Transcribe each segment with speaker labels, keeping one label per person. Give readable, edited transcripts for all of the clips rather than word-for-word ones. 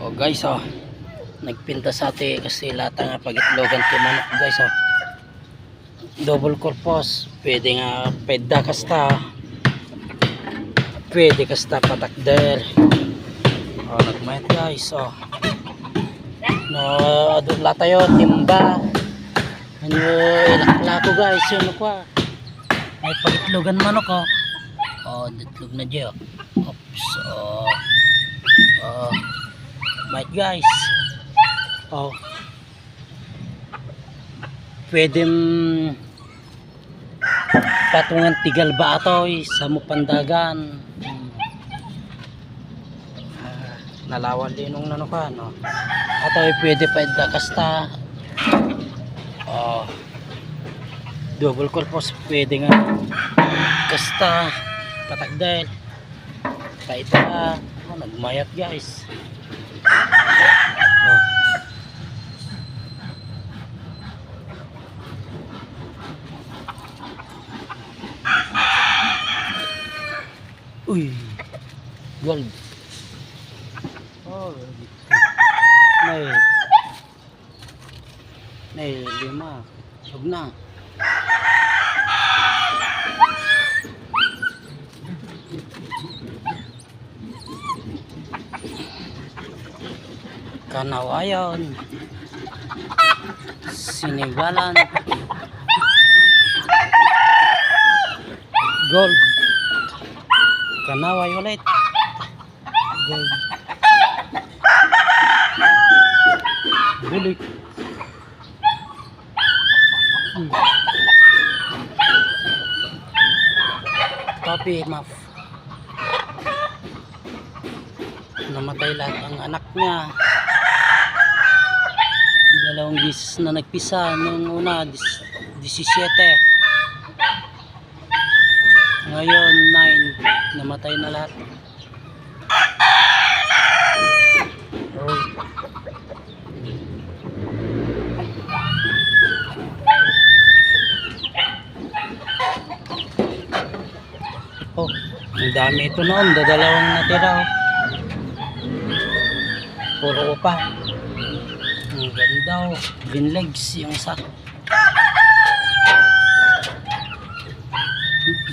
Speaker 1: Oh guys, nagpinta sa ati kasi lata nga pagitlogan kay manok guys, double corpus, pwede nga pedda kasta, pwede kasta patakder. Nagmayat guys, no adun lata yo timba ano ilakla ko guys, yun ko ay pagitlogan manok ditlog na dyan. Oops. Might guys, pwedeng patungan tigal ba ito sa mupandagan, nalawal linong nanukan, ato pwede pa idda kasta, double corpus pwede nga kasta patakdel paita. Nagmayat guys, uy gold, nay lima sug na. Kanawayon, sinigalan, gold, kanaway ulit, gold, bulik, tapi maf, namatay lahat ang anak niya. Dalawang bisis na nagpisa, nung una 17, ngayon 9, namatay na lahat. Ang dami ito noon, dadalawang natira, puro pa. Ang ganda, green legs yung isa.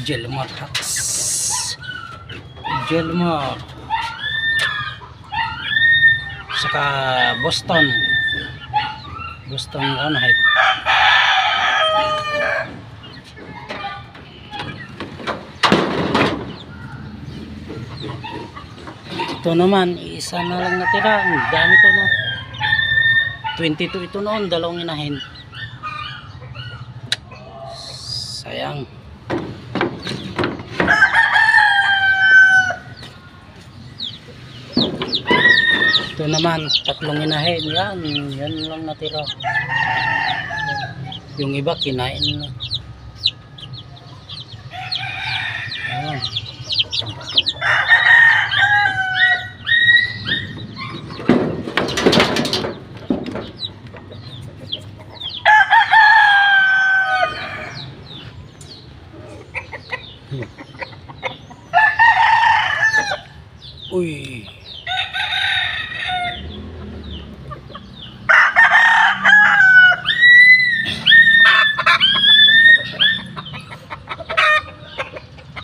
Speaker 1: Jelmar hats, Jelmar, saka Boston Roundhead. Ito naman isa na lang natira, ang dami to, no? 22 ito noon, dalawang inahin. Sayang. Ito naman, tatlong inahin. Yan lang natira. Yung iba kinain na. Ayan. Uy.